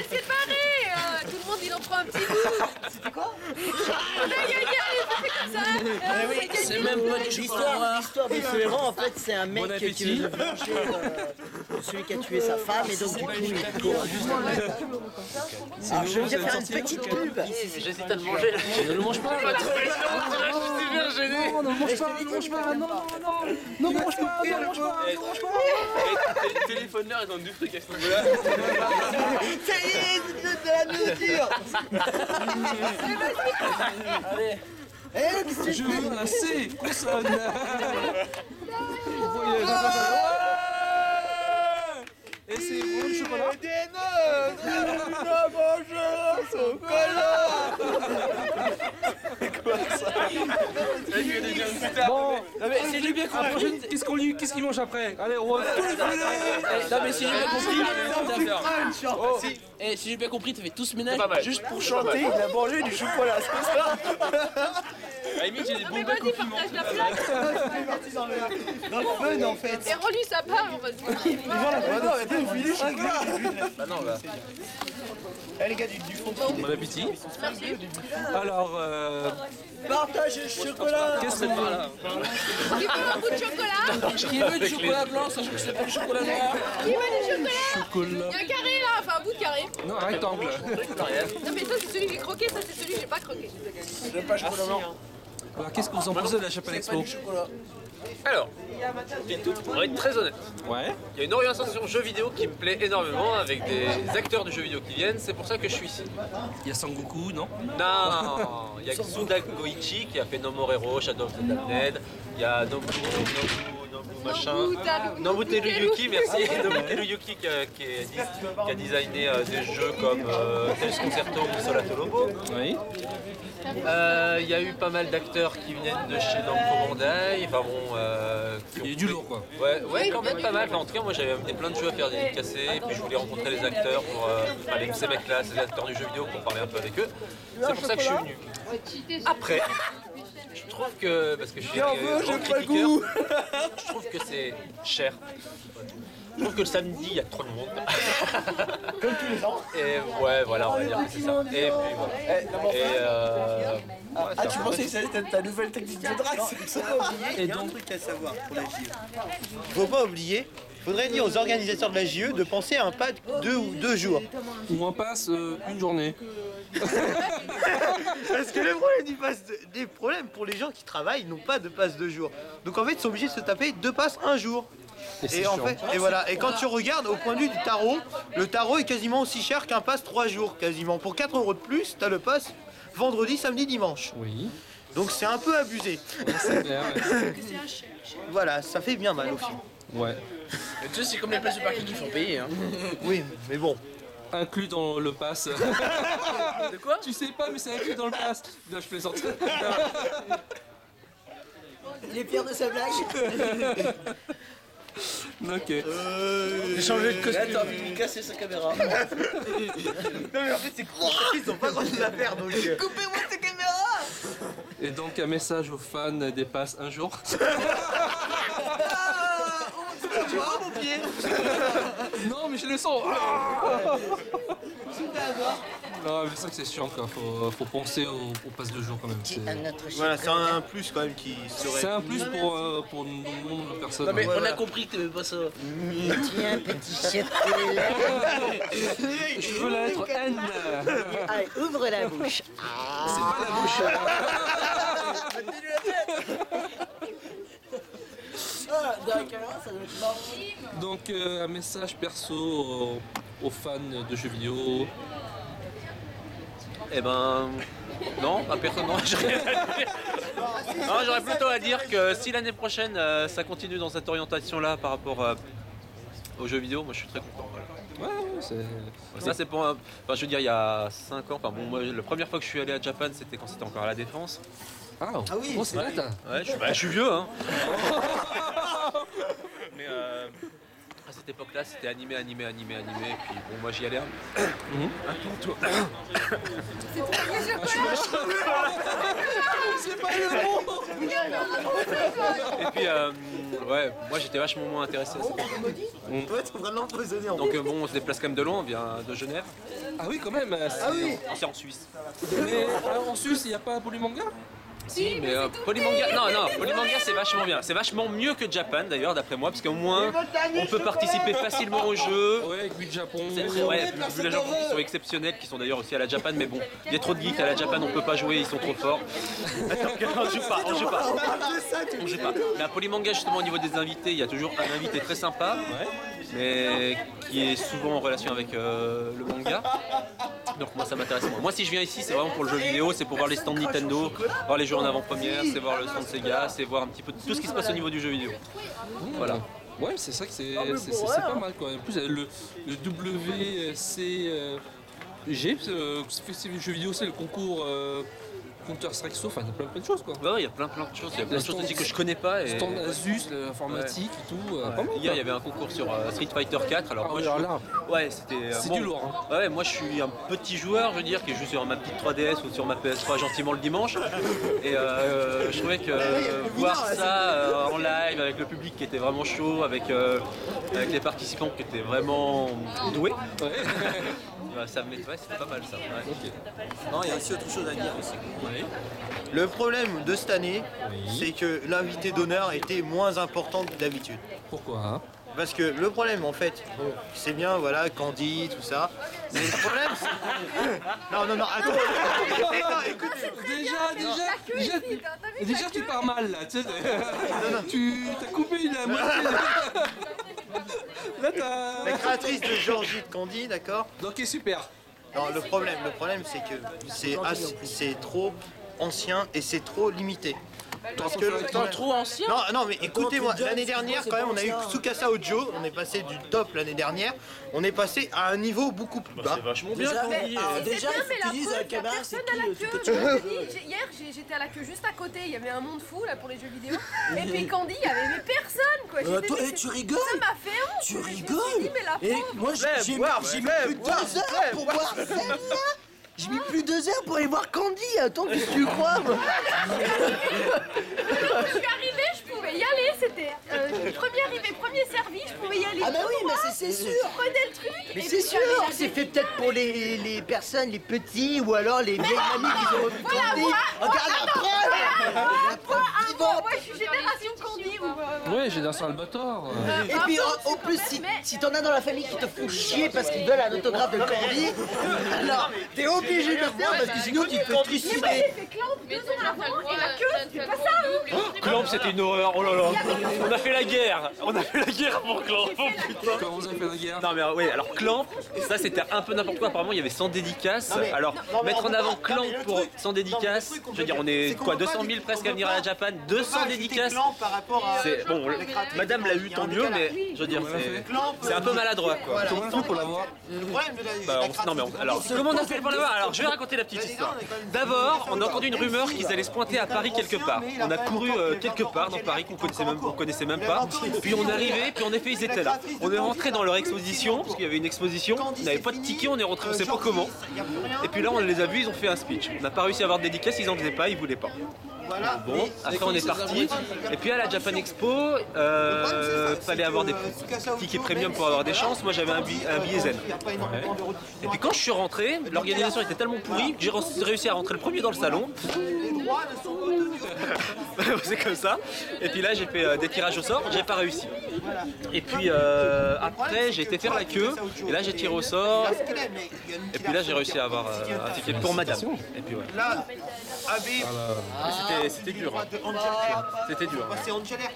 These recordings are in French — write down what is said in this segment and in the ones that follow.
c'est pareil. Tout le monde il en prend un petit bout. C'était quoi? On a gagné, ça fait comme ça. C'est même pas du chocolat. L'histoire de ce héros, en fait, c'est un mec Bon qui appétit. veut se venger de celui qui a tué sa femme et donc du coup il court. Alors je vais faire une petite pub. J'hésite à le manger. Ne le mange pas. Je suis bien gêné. Non, ne mange pas, ne mange pas, non, non, ne mange pas, ne mange pas, ne mange pas. Téléphone-leur, ils ont du truc à ce niveau-là. Ça y est, de la nourriture. Allez. Eh, qu'est-ce que Je tu fais? veux un C, consonne. Et c'est bon le chocolat? Bon, non mais si j'ai bien compris, qu'est-ce qu'il mange après? Allez, on va tout les filer. Non mais si j'ai bien compris, si j'ai bien compris, tu fais tout ce ménage juste pour chanter. Il a mangé du chocolat, c'est ça? À la limite, j'ai des Mais bonbons vas-y, partage la plaque. Dans le fun en fait. Et rends-lui sa part, vas-y. Bah non, bah. Eh les gars du fond. Bon appétit. Merci. Alors, Partage le chocolat. qu'est-ce qu'on fait là? Qui veut un bout de chocolat? Qui veut du chocolat blanc, sachant que c'est pas du chocolat noir? Qui veut du chocolat? Chocolat. Il y a un carré là, enfin un bout de carré. Non, un rectangle. Non mais ça c'est celui que j'ai croqué, ça c'est celui que j'ai pas croqué. J'aime pas chocolat blanc. Alors, qu'est-ce que vous en pensez de la Chapelle Expo? Alors, on va être très honnête. Ouais. Il y a une orientation jeu vidéo qui me plaît énormément avec des acteurs de jeux vidéo qui viennent. C'est pour ça que je suis ici. Il y a Sangoku, non? Non, il y a Suda Goichi qui a fait No More Hero, Shadow of the Damned. Il y a Nobu machin. Nobu Teruyuki, merci. Nobu Teruyuki qui a designé des jeux comme Tales Concerto ou Solato Lobo. Oui. Il y a eu pas mal d'acteurs qui viennent de chez Namco Bandai. Enfin bon, Il y a du lourd quoi. Ouais, quand même pas mal. Enfin, en tout cas, moi j'avais amené plein de jeux à faire dédicacer. Et puis je voulais rencontrer les acteurs pour ces mecs-là, ces acteurs du jeu vidéo pour parler un peu avec eux. C'est pour ça que je suis venu. Après, je trouve que, parce que je suis grand critiqueur, je trouve que c'est cher. Je trouve que le samedi, il y a trop de monde. Comme tous les ans. Et ouais, voilà, on va dire que c'est ça. Et puis voilà. Ah, tu pensais que ça allait être ta nouvelle technique de drague? Et Il y a un donc, truc à savoir pour la JE. Faut pas oublier, faudrait dire aux organisateurs de la JE de penser à un pack 2 jours. ou on passe une journée. Parce que les problèmes pour les gens qui travaillent n'ont pas de passe 2 jours. Donc en fait, ils sont obligés de se taper 2 passes 1 jour. c'est Et en chiant. fait, et voilà. Et quand tu regardes au point de vue du tarot, le tarot est quasiment aussi cher qu'un pass 3 jours quasiment. Pour 4 € de plus, t'as le pass vendredi, samedi, dimanche. Oui. Donc c'est un peu abusé. C'est clair. Voilà, ça fait bien mal au film. Ouais. Mais tu sais, c'est comme les places de parking qu'il faut payer. Hein. Oui, mais bon. Inclus dans le pass. De quoi? Tu sais pas, mais c'est inclus dans le pass. Non, je plaisante. Il est fier de sa blague. Ok. J'ai changé de costume. Là, t'as envie de lui casser sa caméra. Non mais en fait c'est con, ils ont pas grand chose à faire donc. Coupez-moi cette caméra. Et donc un message aux fans des passes un jour. Tu vois mon pied. Non mais je le sens. Non mais c'est vrai que c'est chiant quoi. Faut penser au pass de jour quand même. Voilà, c'est un plus quand même qui serait. C'est un plus pour nombre de personnes. Non mais hein. on a compris que t'aimais pas ça. Tiens, petit chocolat. Je veux la lettre N. Allez, ouvre la bouche. C'est pas la bouche. Donc un message perso aux fans de jeux vidéo. Eh ben. Non, pas personne, non, j'ai rien à dire. Non, j'aurais plutôt à dire que si l'année prochaine ça continue dans cette orientation-là par rapport aux jeux vidéo, moi je suis très content. Voilà. Ouais, c'est. Ça c'est pour enfin je veux dire il y a 5 ans, enfin bon moi la première fois que je suis allé à Japan c'était quand c'était encore à la Défense. Ah oui, oh, c'est vrai, t'as. Ouais, je suis vieux hein. Mais cette époque-là, c'était animé. Et puis bon, moi j'y allais un peu. C'est pas le mot. Et puis, ouais, moi j'étais vachement moins intéressé à ça. Donc bon, on se déplace quand même de loin, on vient de Genève. Ah oui, quand même. C'est en Suisse. Mais en Suisse, il n'y a pas Polymanga? Si, mais Polymanga, non, Polymanga c'est vachement bien. C'est vachement mieux que Japan d'ailleurs, d'après moi, parce qu'au moins on peut participer facilement au jeu. Ouais, avec le Japon. Ouais, vu les Japon qui sont exceptionnels, qui sont d'ailleurs aussi à la Japan, mais bon, il y a trop de geeks à la Japan, on peut pas jouer, ils sont trop forts. on joue pas. Mais à Polymanga, justement, au niveau des invités, il y a toujours un invité très sympa, mais qui est souvent en relation avec le manga. Donc moi ça m'intéresse moins. Moi si je viens ici c'est vraiment pour le jeu vidéo, c'est pour voir les stands Nintendo, voir les jeux en avant-première, c'est voir le stand Sega, c'est voir un petit peu tout ce qui se passe au niveau du jeu vidéo. Voilà. Ouais, c'est ça que c'est pas mal quoi. En plus le WCG, festival jeux vidéo, c'est le concours Counter-Strike Soft, enfin il y a plein de choses quoi. Ouais, il y a plein de choses, il y a plein de choses aussi que je connais pas. Et... Stand Asus, l'informatique et tout. Hier il y avait un concours sur Street Fighter 4, alors moi ouais c'était... c'est du lourd. Hein. Ouais, moi je suis un petit joueur, je veux dire, qui joue sur ma petite 3DS ou sur ma PS3 gentiment le dimanche. Et je trouvais que voir ça en live avec le public qui était vraiment chaud, avec les participants qui étaient vraiment doués. Ça me c'était pas mal ça. Ouais. Okay. Non, il y a aussi autre chose à dire aussi. Le problème de cette année, c'est que l'invité d'honneur était moins important que d'habitude. Pourquoi hein? Parce que le problème en fait, bon, c'est bien, voilà, Candy, tout ça. Mais le problème c'est... Non, attends. Déjà tu pars mal là, tu sais. Tu t'as coupé la moitié. Là t'as... La créatrice de Georgie de Candy, d'accord? Ok, super. Non, le problème c'est que c'est trop ancien et c'est trop limité. Parce que trop ancien. Non mais écoutez-moi, l'année dernière quand même on a eu Tsukasa Ojo, on est passé du top l'année dernière, on est passé à un niveau beaucoup plus bas. C'est vachement bien. Déjà, tu dises à la caméra, c'est qui hier j'étais à la queue juste à côté, il y avait un monde fou là pour les jeux vidéo. Et puis Candy, il y avait personne quoi. Toi, tu rigoles? Ça m'a fait honte. Tu rigoles? Et moi j'ai mis plus de 2 heures pour voir celle-là. J'ai mis plus de 2 heures pour aller voir Candy. Attends, qu'est-ce que tu crois moi? Je suis arrivée, je pouvais y aller, c'était premier arrivé, premier servi, je pouvais y aller. Ah bah oui, mais c'est sûr. Je prenais le truc. Mais c'est sûr, c'est fait peut-être pour les personnes, les petits ou alors les vieilles mamies qui ont revu Candy. Regarde la preuve. La preuve vivante. Ouais, je suis génération Candy. Ouais, génération Albator. Et puis en plus, si t'en as dans la famille qui te font chier parce qu'ils veulent un autographe de Candy, alors t'es obligé de le faire parce que sinon tu te fais trucider. J'ai fait Clamp 2 ans avant et la queue, c'était pas ça. Clamp c'était une horreur, oh là là. On a fait la guerre pour Clamp, oh putain. Comment vous avez fait la guerre? Non mais oui, alors Clamp, ça c'était un peu n'importe quoi, apparemment il y avait 100 dédicaces. Alors mettre en avant Clamp pour 100 dédicaces, je veux dire on est quoi 200 000 presque à venir à la Japan, 200 dédicaces. C'est bon, madame l'a eu tant mieux, mais je veux dire c'est un peu maladroit quoi. Comment on fait pour l'avoir? Le problème de Non mais alors comment on a fait pour l'avoir? Alors je vais raconter la petite histoire. D'abord on a entendu une rumeur qu'ils allaient se pointer à Paris quelque part. On a couru quelque part dans Paris qu'on connaissait même pas. Puis on est arrivé, puis en effet ils étaient là. On est rentré dans leur exposition, parce qu'il y avait une exposition, on n'avait pas de ticket, on est rentré, on sait pas comment. Et puis là on les a vus, ils ont fait un speech. On n'a pas réussi à avoir de dédicace, ils en faisaient pas, ils voulaient pas. Bon, après on est parti. Et puis à la Japan Expo, fallait avoir des tickets premium pour avoir des chances. Moi j'avais un billet zen. Et puis quand je suis rentré, l'organisation était tellement pourrie que j'ai réussi à rentrer le premier dans le salon. C'est comme ça. Et puis là j'ai fait des tirages au sort, j'ai pas réussi. Et puis après j'ai été faire la queue. Et là j'ai tiré au sort. Et puis là j'ai réussi à avoir un ticket pour madame. Et puis ouais. Là, C'était dur. C'était dur. c'est Angelaire.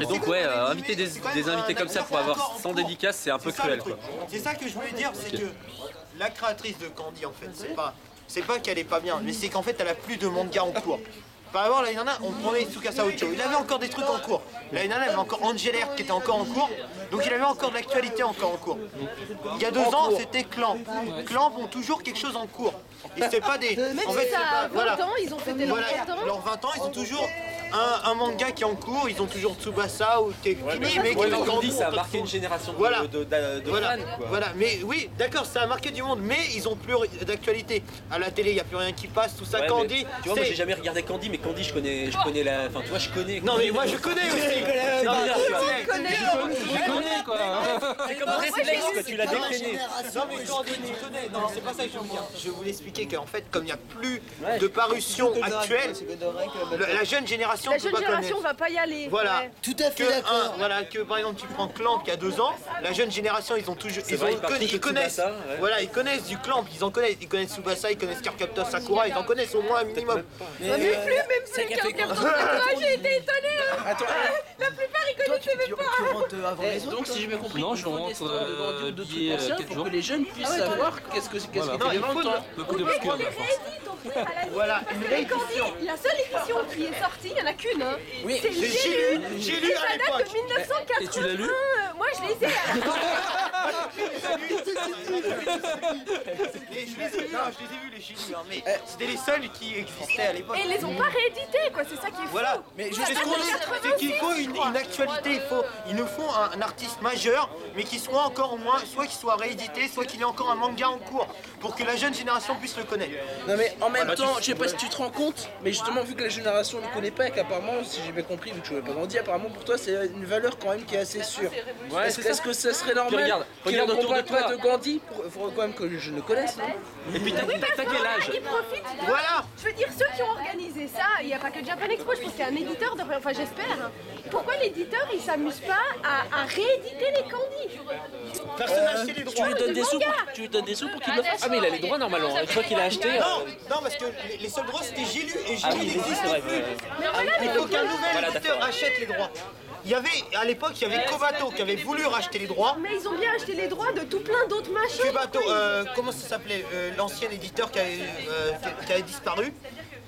Et donc ouais, inviter des invités comme ça pour avoir 100 dédicaces, c'est un peu cruel quoi. C'est ça que je voulais dire, c'est que la créatrice de Candy en fait, c'est pas qu'elle est pas bien, mais c'est qu'en fait elle a plus de manga en cours. Par exemple, l'année dernière, on prenait Tsukasa Ocho. Il avait encore des trucs en cours. L'année dernière, il y avait encore Angelaire qui était encore en cours. Donc il avait encore de l'actualité encore en cours. Il y a 2 ans, c'était Clamp. Clamp ont toujours quelque chose en cours. Et c'est pas des... Même si ça a 20 ans, ils ont fêté leurs 20 ans. Leurs 20 ans, ils ont toujours un manga qui est en cours, ils ont toujours Tsubasa ou qui est fini, mais qui est encore en Candy, cours. ça a marqué une génération de Voilà. fans. Quoi. Voilà, mais oui, d'accord, ça a marqué du monde, mais ils ont plus d'actualité. À la télé, il n'y a plus rien qui passe, tout ça. Ouais, Candy, tu vois, moi j'ai jamais regardé Candy, mais Candy, je connais la. Enfin, tu vois, je connais. Non, mais moi je connais aussi. Non, mais Je connais quoi. c'est comme un réflexe, quoi, tu l'as décliné. Non, mais Candy, tu connais. Non, c'est pas ça que je veux dire. Je voulais expliquer qu'en fait, comme il n'y a plus de parution actuelle, la jeune génération La ne peut jeune pas génération connaître. va pas y aller. Voilà. Ouais. Tout à fait d'accord. Voilà, que par exemple tu prends Clamp qui a 2 ans, la jeune génération ils ont toujours, ils connaissent, Tsubasa, ouais. voilà, ils connaissent du Clamp, ils connaissent Tsubasa, ils connaissent Cardcaptor Sakura, ils en connaissent au moins un minimum. Même plus, j'ai été étonnée. Attends, La plupart ils connaissaient même pas. Tu rentres avant les autres. donc si j'ai bien compris, Non, il je faut rentre, des histoires de Gandhi ou de billet, trucs anciens 4 pour jours. que les jeunes puissent savoir qu'est-ce qui fait Non, il faut longtemps. Le coup d'obscur de la force. Voilà, Parce que les Candy, la seule édition qui est sortie, il n'y en a qu'une. Hein. Oui, C'est j'ai lu à ça date l'époque. de 1980. Et tu l'as lu? Moi je l'ai essayé. Je les ai vus les Chili, hein, mais c'était les seuls qui existaient à l'époque. Et ils les ont pas réédités, quoi. C'est ça qui est fou. Voilà, mais Ça ce date qu'on de dit, 86, c'est qu'il faut une je crois. actualité, il nous faut un artiste majeur, mais qui soit encore au moins, soit qu'il soit réédité, soit qu'il ait encore un manga en cours, pour que la jeune génération puisse le connaître. non mais en même temps, je sais pas si tu te rends compte, mais justement vu que la génération ne le connaît pas et qu'apparemment, si j'ai bien compris, vu que je ne pas grandi, apparemment pour toi c'est une valeur quand même qui est assez sûre. Ouais, Est-ce que ça serait normal regarde qu'on autour de parle pas toi. de Gandhi faut quand même que je le connaisse, non? Et puis t'as quel âge? Ils profitent. Voilà. Je veux dire, ceux qui ont organisé ça, il n'y a pas que Japan Expo, je pense qu'il y a un éditeur, enfin j'espère. Pourquoi l'éditeur il s'amuse pas à rééditer les Candy? Personne n'a acheté les Tu droits. lui donnes des sous manga. tu lui donnes des sous pour qu'il le fasse? Ah, mais il a les droits normalement. Une fois qu'il a acheté. Non, parce que les seuls droits c'était J'ai lu, et J'ai Ah lu oui, n'existe c'est vrai. plus. Mais voilà, mais Il faut donc, qu'un nouvel Voilà, éditeur d'accord. achète les droits. Il y avait, à l'époque, il y avait Kobato qui avait voulu racheter les droits. mais ils ont bien acheté les droits de tout plein d'autres machins. Kobato, comment ça s'appelait l'ancien éditeur qui avait disparu.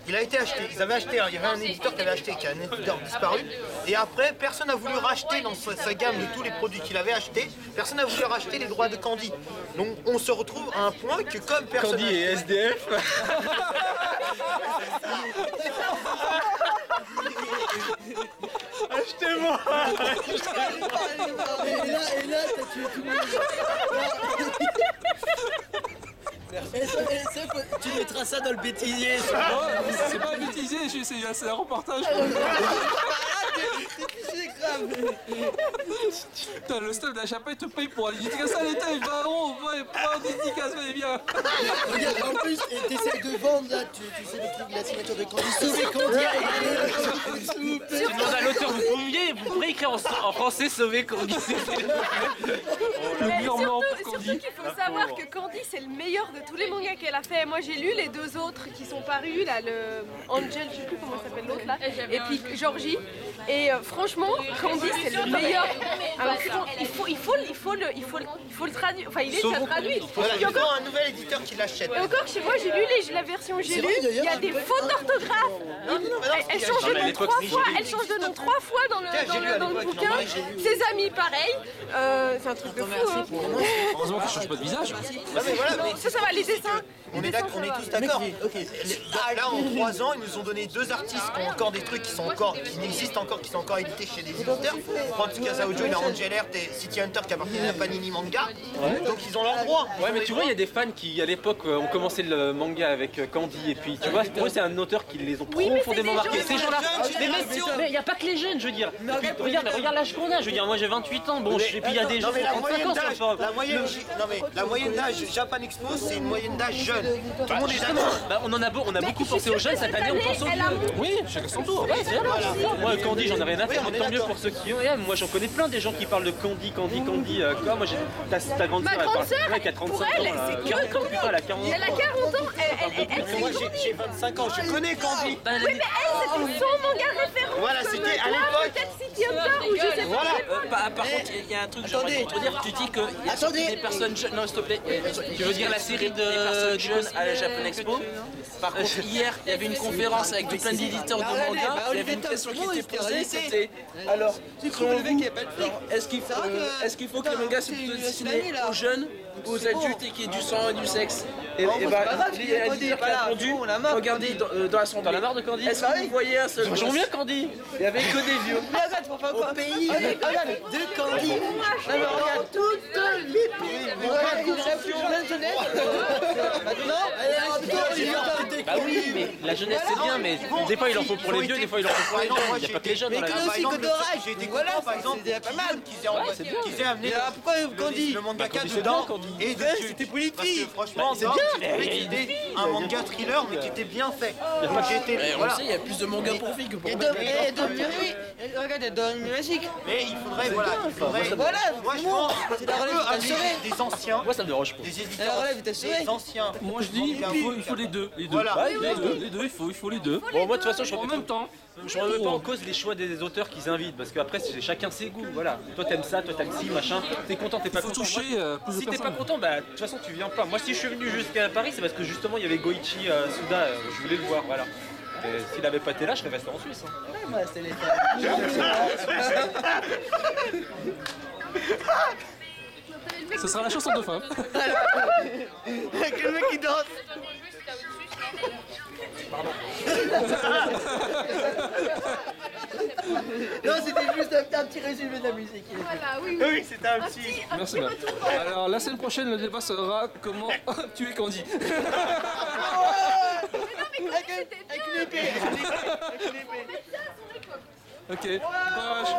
Il a été acheté, ils avaient acheté, il y avait un éditeur qui avait acheté, qui a un éditeur disparu. Et après, personne n'a voulu racheter dans sa gamme de tous les produits qu'il avait achetés, personne n'a voulu racheter les droits de Candy. Donc on se retrouve à un point que comme personne... Candy et SDF. Achetez-moi. Et là, t'as tué tout le monde. Tu mettras ça dans le bêtisier. Non, c'est pas bêtisé, c'est un reportage. Putain, le staff d'Achapa il te paye pour aller dédicacer à l'État, il va en pas en dédicace, mais bien. Regarde, en plus, t'essayes de vendre là, tu sais le truc, la signature de Candy. Sauvez Candy. Tu demandes à l'auteur, vous pourrez écrire en français sauver Candy. Mais murmure surtout pour Candy. qu'il faut savoir que Candy c'est le meilleur de tous les mangas qu'elle a fait. Moi j'ai lu les deux autres qui sont parus, là, le Angel, je sais plus comment s'appelle l'autre là, et puis Georgie. Et franchement, Candy c'est le meilleur. Alors il faut le traduire, enfin il est déjà traduit. Voilà, Puis il faut encore, un nouvel éditeur qui l'achète. et encore chez moi j'ai lu la version que j'ai lue, il y a des fautes d'orthographe. Elle change de nom 3 fois, elle change de nom 3 fois dans le bouquin. Ses amis pareil. C'est un truc de fou. Hein. Heureusement qu'il change pas de visage. Non, mais voilà, mais Ça va, les dessins. on est tous d'accord. Là, en 3 ans, ils nous ont donné 2 artistes qui ont encore des trucs qui n'existent encore, qui sont encore édités chez des éditeurs. On prend Tsukasa Ojo, il a Angel Earth et City Hunter qui appartiennent à Panini Manga. Donc ils ont leurs droits. Ouais, mais tu vois, il y a des fans qui, à l'époque, ont commencé le manga avec Candy, et puis tu vois, pour eux, c'est un auteur qui les ont profondément marqués. Ces gens-là, mais il n'y a pas que les jeunes, je veux dire. Et puis, regarde l'âge qu'on a, je veux dire, moi j'ai 28 ans, bon, et puis il y a des gens Non, mais qui ont 35 ans, ça va. la moyenne d'âge Japan Expo, c'est une moyenne d'âge jeune. Tout le monde est d'accord. Bah, on a beaucoup pensé aux jeunes, cette année on pense aux vieux. Oui, chacun son tour. Ouais, c'est voilà. Moi, Candy, j'en ai rien à faire, mais tant mieux pour ceux qui ont. Moi, j'en connais plein des gens qui parlent de Candy. Quoi, moi, ta grande Ma sœur, grande sœur, qui a 35 pour ans. elle, là, c'est que 40 ans, putain, elle a 40 ans. Elle a 40 ans, elle c'est Moi Candy. j'ai 25 ans, je connais Candy. Bah, Oui, mais elle, c'était son manga référence. Voilà, comme c'était à toi, l'époque. Peut-être City Hunter ou je sais pas. Voilà. Par contre, il y a un truc que j'aimerais te dire. Tu dis qu'il y a surtout des personnes jeunes. Non, s'il te plaît. Tu veux dire la série de jeunes à la Japan Expo? Par contre, hier, il y avait une conférence avec plein d'éditeurs de manga. Il y avait une question qui était posée. C'était alors, est-ce qu'il faut que le manga soit plutôt destiné aux jeunes ou aux adultes et qu'il y ait du sang et du sexe? Et l'éditeur qui a répondu, regardez dans la sondage. T'en as marre de Candy? Est-ce que vous voyez un seul J'aime bien Candy. Candy. Il y avait que des vieux. Mais regarde, pour faire quoi? Au pays, regarde, de Candy. Non mais regarde, toutes les pays. Regarde, il reste plus plein de jeunesse. Maintenant, Bah oui, mais la jeunesse c'est bien, mais des fois il en faut pour les vieux, des fois il en faut pour les jeunes. Il n'y a pas que les jeunes dans la vie. Par exemple, j'ai été content par exemple pas mal qu'ils aient amené pourquoi Candy? le mangaka dedans et C'était politique. parce que franchement c'est bien c'était un manga thriller mais qui était bien fait. Donc j'ai été On voilà. sait, il y a plus de mangas pour filles que pour mecs. Regarde, elle donne musique. Mais il faudrait voilà, Voilà, moi je pense c'est la relève assurée. des anciens, Moi ça me dérange pas. des La éditeurs, relève est assurée. des anciens. Moi je dis, il faut les deux. Les deux. Voilà. Les deux, il faut les deux. Bon, moi de toute façon, je En même temps. remets pas en cause les choix des auteurs qu'ils invitent, parce qu'après c'est chacun ses goûts, voilà. Toi t'aimes ça, toi t'aimes ci, machin, t'es content, t'es pas Il faut content. toucher plus de Si t'es pas personnes. content, bah de toute façon tu viens pas. Moi si je suis venu jusqu'à Paris, c'est parce que justement il y avait Goichi Suda, je voulais le voir, voilà. Et s'il avait pas été là, je serais resté en Suisse. Hein. Moi, c'est les Ce sera la chanson de fin. Avec le mec qui danse. Non, c'était juste un petit résumé de la musique. Voilà, oui, Oui, c'était un petit. Merci Matt. Alors la semaine prochaine, le débat sera comment tuer Candy. Avec une épée. Ok. Courage.